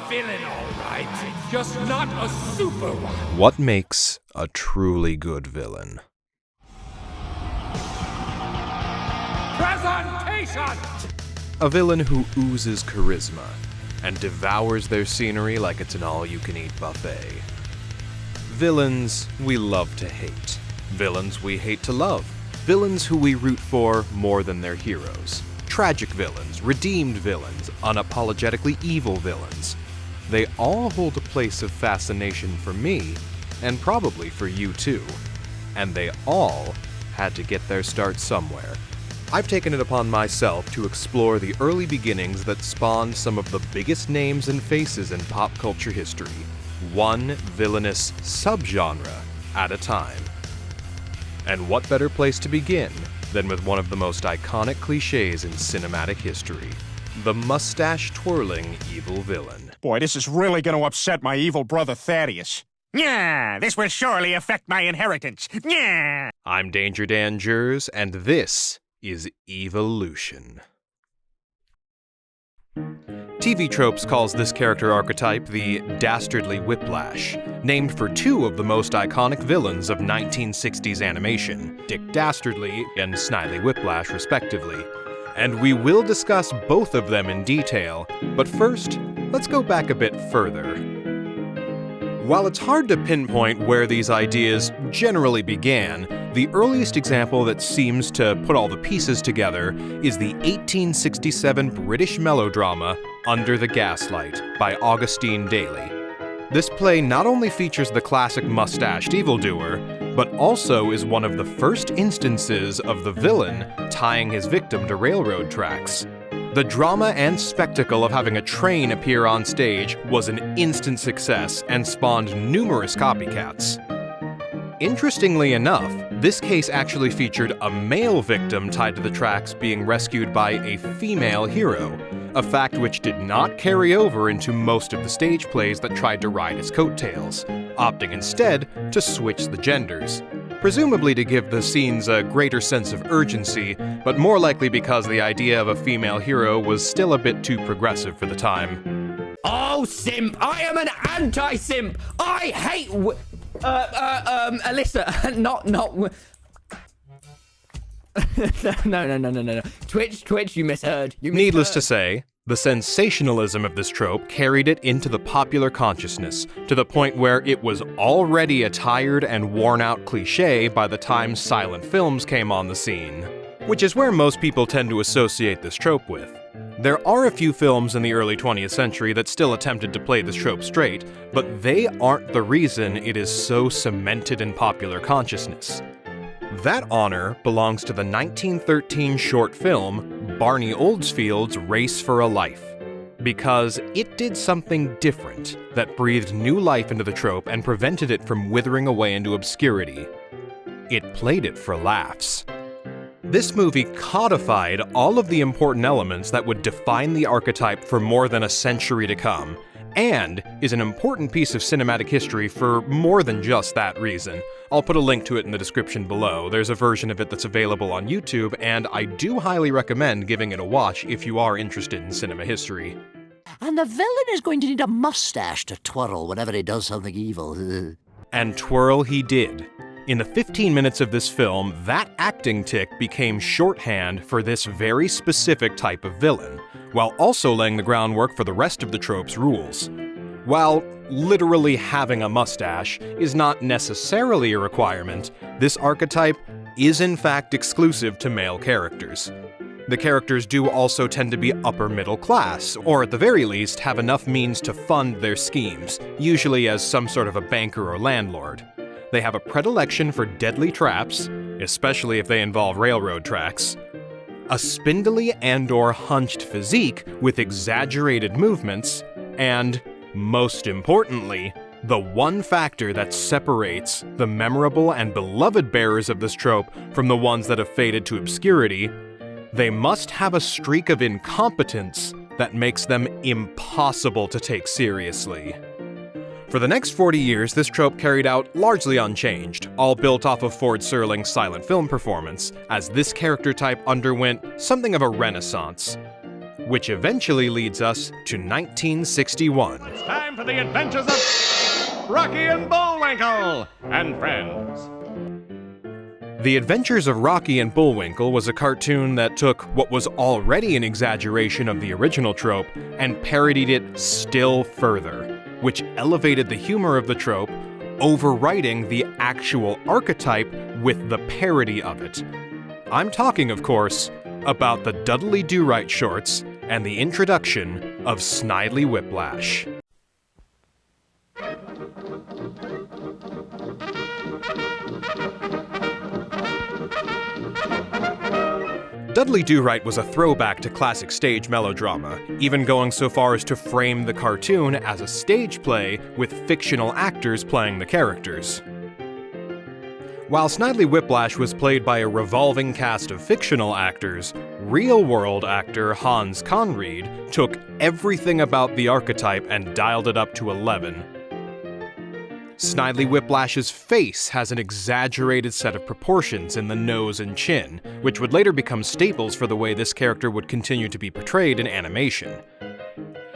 villain, all right. Just not a super one. What makes a truly good villain? Presentation! A villain who oozes charisma and devours their scenery like it's an all-you-can-eat buffet. Villains we love to hate. Villains we hate to love. Villains who we root for more than their heroes. Tragic villains, redeemed villains, unapologetically evil villains. They all hold a place of fascination for me, and probably for you too. And they all had to get their start somewhere. I've taken it upon myself to explore the early beginnings that spawned some of the biggest names and faces in pop culture history, one villainous subgenre at a time. And what better place to begin than with one of the most iconic cliches in cinematic history, the Moustache Twirling evil villain. Boy, this is really going to upset my evil brother Thaddeus. Yeah, this will surely affect my inheritance. Yeah. I'm Danger Dan Jers, and this is Evolution. TV Tropes calls this character archetype the Dastardly Whiplash, named for two of the most iconic villains of 1960s animation, Dick Dastardly and Snidely Whiplash respectively. And we will discuss both of them in detail, but first, let's go back a bit further. While it's hard to pinpoint where these ideas generally began, the earliest example that seems to put all the pieces together is the 1867 British melodrama Under the Gaslight by Augustine Daly. This play not only features the classic mustached evildoer, but also is one of the first instances of the villain tying his victim to railroad tracks. The drama and spectacle of having a train appear on stage was an instant success and spawned numerous copycats. Interestingly enough, this case actually featured a male victim tied to the tracks being rescued by a female hero, a fact which did not carry over into most of the stage plays that tried to ride his coattails, opting instead to switch the genders. Presumably to give the scenes a greater sense of urgency, but more likely because the idea of a female hero was still a bit too progressive for the time. Oh, simp! I am an anti-simp! I hate Alyssa, not... No. Twitch, you misheard. Needless to say, the sensationalism of this trope carried it into the popular consciousness, to the point where it was already a tired and worn-out cliché by the time silent films came on the scene. Which is where most people tend to associate this trope with. There are a few films in the early 20th century that still attempted to play this trope straight, but they aren't the reason it is so cemented in popular consciousness. That honor belongs to the 1913 short film Barney Oldsfield's Race for a Life, because it did something different that breathed new life into the trope and prevented it from withering away into obscurity. It played it for laughs. This movie codified all of the important elements that would define the archetype for more than a century to come, and is an important piece of cinematic history for more than just that reason. I'll put a link to it in the description below. There's a version of it that's available on YouTube, and I do highly recommend giving it a watch if you are interested in cinema history. And the villain is going to need a mustache to twirl whenever he does something evil. And twirl he did. In the 15 minutes of this film, that acting tick became shorthand for this very specific type of villain, while also laying the groundwork for the rest of the trope's rules. While literally having a mustache is not necessarily a requirement, this archetype is in fact exclusive to male characters. The characters do also tend to be upper middle class, or at the very least have enough means to fund their schemes, usually as some sort of a banker or landlord. They have a predilection for deadly traps, especially if they involve railroad tracks, a spindly and/or hunched physique with exaggerated movements, and, most importantly, the one factor that separates the memorable and beloved bearers of this trope from the ones that have faded to obscurity: they must have a streak of incompetence that makes them impossible to take seriously. For the next 40 years, this trope carried out largely unchanged, all built off of Ford Serling's silent film performance, as this character type underwent something of a renaissance. which eventually leads us to 1961. It's time for the adventures of Rocky and Bullwinkle and friends. The Adventures of Rocky and Bullwinkle was a cartoon that took what was already an exaggeration of the original trope and parodied it still further, which elevated the humor of the trope, overwriting the actual archetype with the parody of it. I'm talking, of course, about the Dudley Do-Right shorts and the introduction of Snidely Whiplash. Dudley Do-Right was a throwback to classic stage melodrama, even going so far as to frame the cartoon as a stage play with fictional actors playing the characters. While Snidely Whiplash was played by a revolving cast of fictional actors, real-world actor Hans Conried took everything about the archetype and dialed it up to 11. Snidely Whiplash's face has an exaggerated set of proportions in the nose and chin, which would later become staples for the way this character would continue to be portrayed in animation.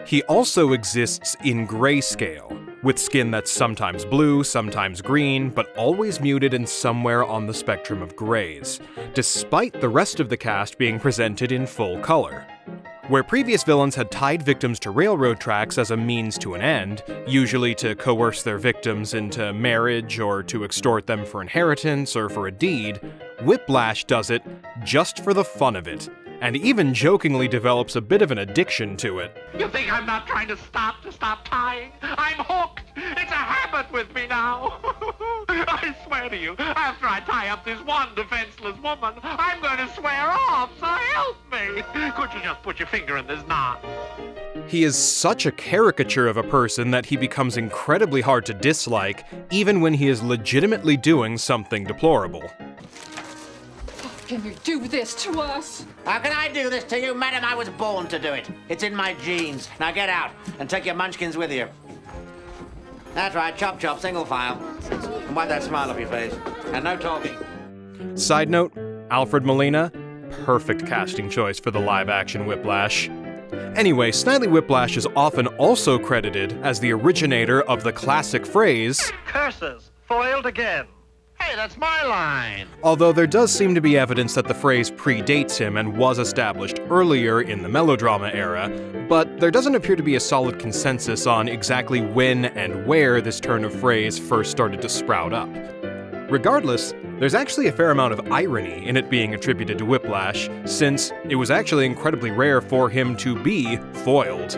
He also exists in grayscale, with skin that's sometimes blue, sometimes green, but always muted and somewhere on the spectrum of grays, despite the rest of the cast being presented in full color. Where previous villains had tied victims to railroad tracks as a means to an end, usually to coerce their victims into marriage or to extort them for inheritance or for a deed, Whiplash does it just for the fun of it, and even jokingly develops a bit of an addiction to it. You think I'm not trying to stop tying? I'm hooked! It's a habit with me now! I swear to you, after I tie up this one defenseless woman, I'm going to swear off, so help me! Could you just put your finger in this knot? He is such a caricature of a person that he becomes incredibly hard to dislike, even when he is legitimately doing something deplorable. Can you do this to us? How can I do this to you, madam? I was born to do it. It's in my genes. Now get out and take your munchkins with you. That's right, chop chop, single file. And wipe that smile off your face. And no talking. Side note, Alfred Molina, perfect casting choice for the live-action Whiplash. Anyway, Snidely Whiplash is often also credited as the originator of the classic phrase, Curses! Foiled again! Hey, that's my line! although there does seem to be evidence that the phrase predates him and was established earlier in the melodrama era, but there doesn't appear to be a solid consensus on exactly when and where this turn of phrase first started to sprout up. Regardless, there's actually a fair amount of irony in it being attributed to Whiplash, since it was actually incredibly rare for him to be foiled.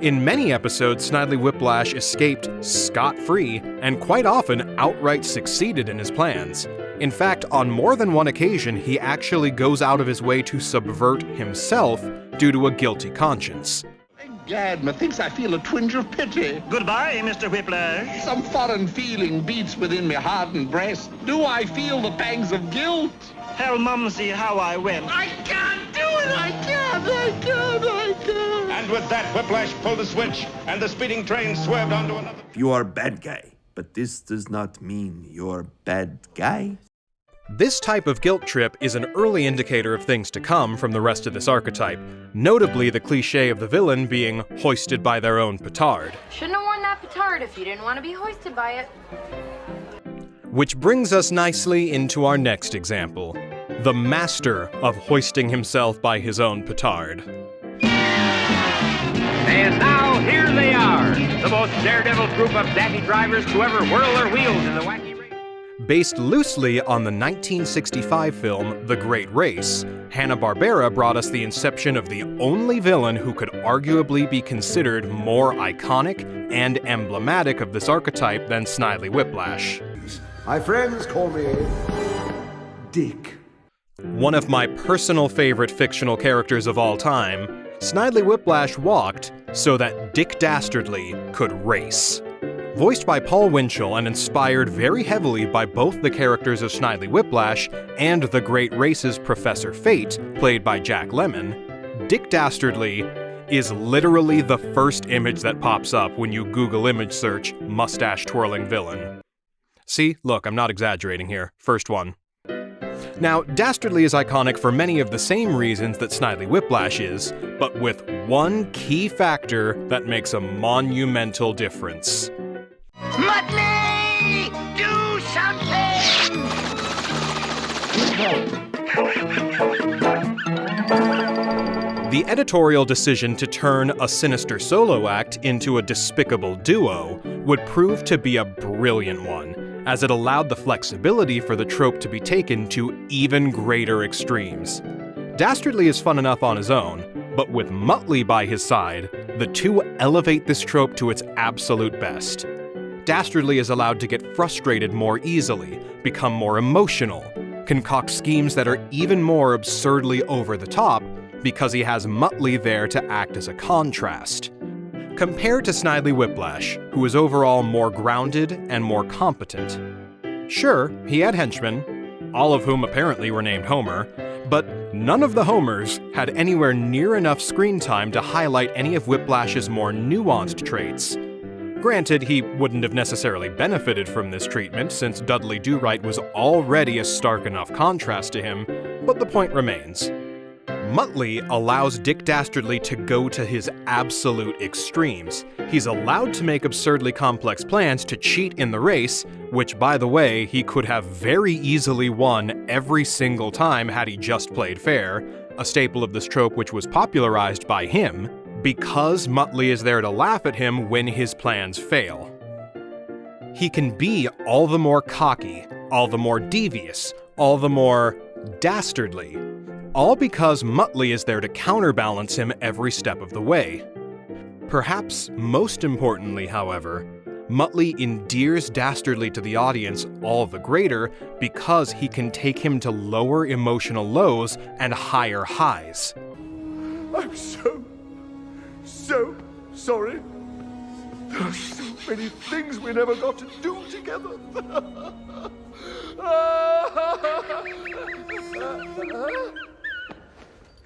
In many episodes, Snidely Whiplash escaped scot-free and quite often outright succeeded in his plans. In fact, on more than one occasion, he actually goes out of his way to subvert himself due to a guilty conscience. Gad, methinks I feel a twinge of pity. Goodbye, Mr. Whiplash. Some foreign feeling beats within me heart and breast. Do I feel the pangs of guilt? Tell Mumsy how I went. I can't do it! I can't! And with that, Whiplash pulled the switch, and the speeding train swerved onto another... You are a bad guy, but this does not mean you're a bad guy. This type of guilt trip is an early indicator of things to come from the rest of this archetype, notably the cliché of the villain being hoisted by their own petard. Shouldn't have worn that petard if you didn't want to be hoisted by it. Which brings us nicely into our next example, the master of hoisting himself by his own petard. And now, here they are, the most daredevil group of daffy drivers to ever whirl their wheels in the wacky race. Based loosely on the 1965 film The Great Race, Hanna-Barbera brought us the inception of the only villain who could arguably be considered more iconic and emblematic of this archetype than Snidely Whiplash. My friends call me Dick. One of my personal favorite fictional characters of all time, Snidely Whiplash walked so that Dick Dastardly could race. Voiced by Paul Winchell and inspired very heavily by both the characters of Snidely Whiplash and The Great Race's Professor Fate, played by Jack Lemmon, Dick Dastardly is literally the first image that pops up when you Google image search Moustache Twirling villain. See, look, I'm not exaggerating here. First one. Now, Dastardly is iconic for many of the same reasons that Snidely Whiplash is, but with one key factor that makes a monumental difference. Muttley! Do something! The editorial decision to turn a sinister solo act into a despicable duo would prove to be a brilliant one, as it allowed the flexibility for the trope to be taken to even greater extremes. Dastardly is fun enough on his own, but with Muttley by his side, the two elevate this trope to its absolute best. Dastardly is allowed to get frustrated more easily, become more emotional, concoct schemes that are even more absurdly over the top, because he has Muttley there to act as a contrast. Compared to Snidely Whiplash, who is overall more grounded and more competent. Sure, he had henchmen, all of whom apparently were named Homer, but none of the Homers had anywhere near enough screen time to highlight any of Whiplash's more nuanced traits. Granted, he wouldn't have necessarily benefited from this treatment, since Dudley Do-Right was already a stark enough contrast to him, but the point remains. Muttley allows Dick Dastardly to go to his absolute extremes. He's allowed to make absurdly complex plans to cheat in the race, which, by the way, he could have very easily won every single time had he just played fair, a staple of this trope which was popularized by him, because Muttley is there to laugh at him when his plans fail. He can be all the more cocky, all the more devious, all the more dastardly, all because Muttley is there to counterbalance him every step of the way. Perhaps most importantly, however, Muttley endears Dastardly to the audience all the greater because he can take him to lower emotional lows and higher highs. I'm so sorry. There are so many things we never got to do together.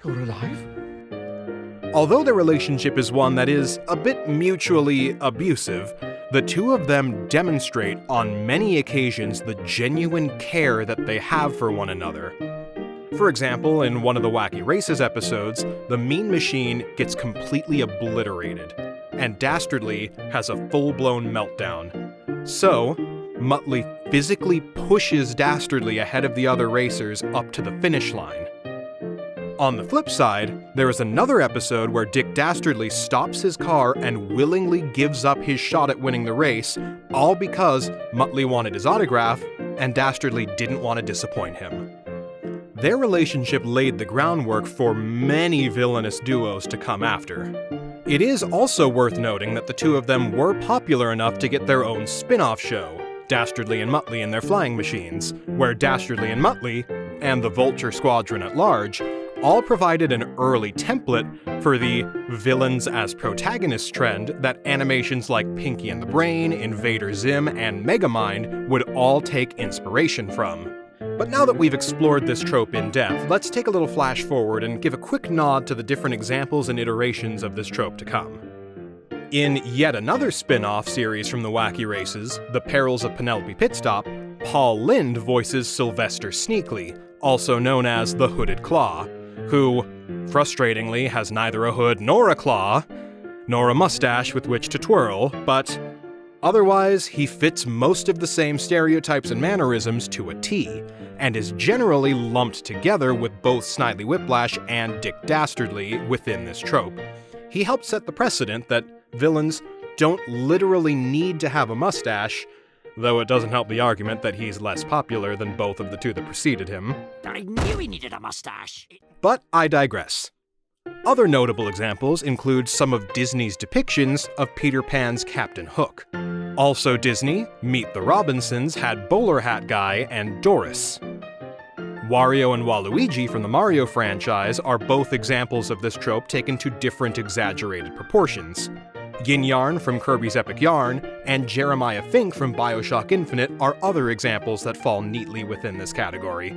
You're alive? Although their relationship is one that is a bit mutually abusive, the two of them demonstrate on many occasions the genuine care that they have for one another. For example, in one of the Wacky Races episodes, the Mean Machine gets completely obliterated, and Dastardly has a full-blown meltdown. So, Muttley physically pushes Dastardly ahead of the other racers up to the finish line. On the flip side, there is another episode where Dick Dastardly stops his car and willingly gives up his shot at winning the race, all because Muttley wanted his autograph and Dastardly didn't want to disappoint him. Their relationship laid the groundwork for many villainous duos to come after. It is also worth noting that the two of them were popular enough to get their own spin-off show, Dastardly and Muttley and Their Flying Machines, where Dastardly and Muttley, and the Vulture Squadron at large, all provided an early template for the villains as protagonists trend that animations like Pinky and the Brain, Invader Zim, and Megamind would all take inspiration from. But now that we've explored this trope in depth, let's take a little flash forward and give a quick nod to the different examples and iterations of this trope to come. In yet another spin-off series from the Wacky Races, The Perils of Penelope Pitstop, Paul Lynde voices Sylvester Sneakley, also known as the Hooded Claw, who, frustratingly, has neither a hood nor a claw, nor a mustache with which to twirl, but otherwise he fits most of the same stereotypes and mannerisms to a T, and is generally lumped together with both Snidely Whiplash and Dick Dastardly within this trope. He helped set the precedent that villains don't literally need to have a mustache, though it doesn't help the argument that he's less popular than both of the two that preceded him. I knew he needed a mustache. But I digress. Other notable examples include some of Disney's depictions of Peter Pan's Captain Hook. Also Disney, Meet the Robinsons had Bowler Hat Guy and Doris. Wario and Waluigi from the Mario franchise are both examples of this trope taken to different exaggerated proportions. Yin Yarn from Kirby's Epic Yarn and Jeremiah Fink from BioShock Infinite are other examples that fall neatly within this category.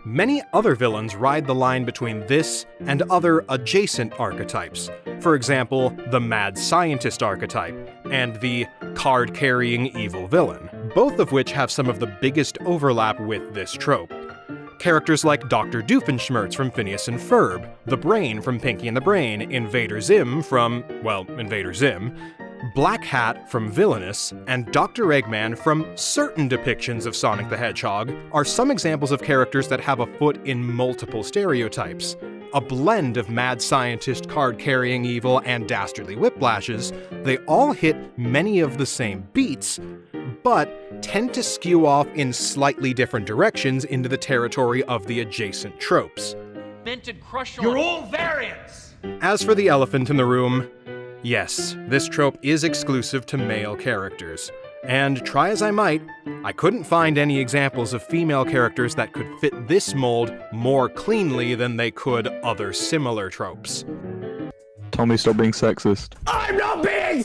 Many other villains ride the line between this and other adjacent archetypes, for example, the mad scientist archetype and the card-carrying evil villain, both of which have some of the biggest overlap with this trope. Characters like Dr. Doofenshmirtz from Phineas and Ferb, the Brain from Pinky and the Brain, Invader Zim from, well, Invader Zim, Black Hat from Villainous, and Dr. Eggman from certain depictions of Sonic the Hedgehog are some examples of characters that have a foot in multiple stereotypes. A blend of mad scientist card-carrying evil and dastardly whiplashes, they all hit many of the same beats, but tend to skew off in slightly different directions into the territory of the adjacent tropes. You're all variants! As for the elephant in the room, yes, this trope is exclusive to male characters. And try as I might, I couldn't find any examples of female characters that could fit this mold more cleanly than they could other similar tropes. Tommy, stop being sexist. I'm not being!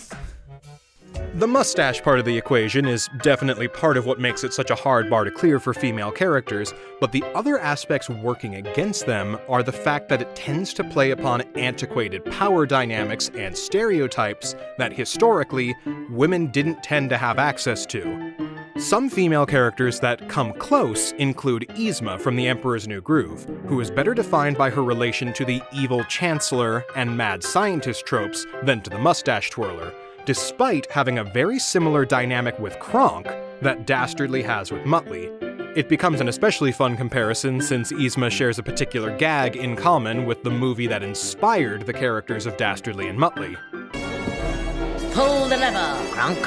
The mustache part of the equation is definitely part of what makes it such a hard bar to clear for female characters, but the other aspects working against them are the fact that it tends to play upon antiquated power dynamics and stereotypes that historically, women didn't tend to have access to. Some female characters that come close include Yzma from The Emperor's New Groove, who is better defined by her relation to the evil Chancellor and mad scientist tropes than to the Moustache Twirler, despite having a very similar dynamic with Kronk that Dastardly has with Muttley. It becomes an especially fun comparison since Yzma shares a particular gag in common with the movie that inspired the characters of Dastardly and Muttley. Pull the lever, Kronk.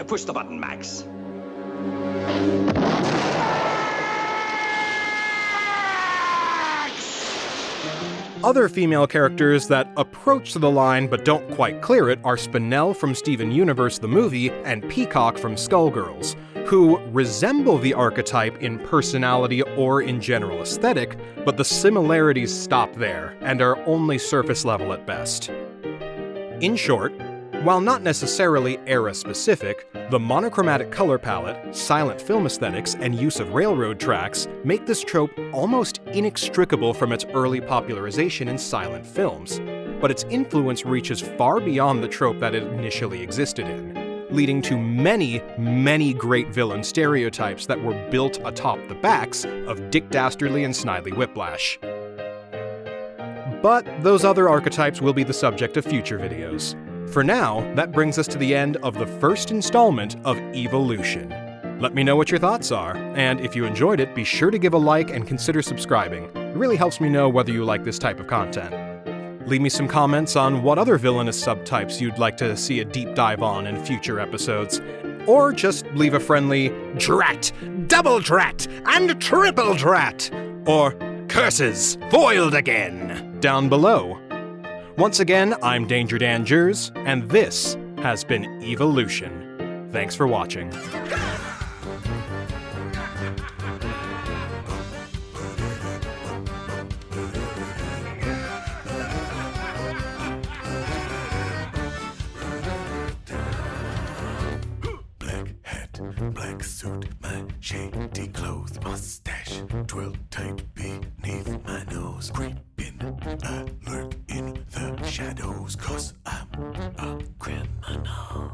Push the button, Max. Other female characters that approach the line but don't quite clear it are Spinell from Steven Universe the movie and Peacock from Skullgirls, who resemble the archetype in personality or in general aesthetic, but the similarities stop there and are only surface level at best. In short, while not necessarily era-specific, the monochromatic color palette, silent film aesthetics, and use of railroad tracks make this trope almost inextricable from its early popularization in silent films, but its influence reaches far beyond the trope that it initially existed in, leading to many, many great villain stereotypes that were built atop the backs of Dick Dastardly and Snidely Whiplash. But those other archetypes will be the subject of future videos. For now, that brings us to the end of the first installment of Evolution. Let me know what your thoughts are, and if you enjoyed it, be sure to give a like and consider subscribing. It really helps me know whether you like this type of content. Leave me some comments on what other villainous subtypes you'd like to see a deep dive on in future episodes, or just leave a friendly drat, double drat, and triple drat, or curses, foiled again, down below. Once again, I'm Danger Dan Jers, and this has been Evolution. Thanks for watching. Black hat, black suit, my shady clothes, mustache twirled tight beneath my nose, creeping. I lurk in the shadows 'cause I'm a criminal.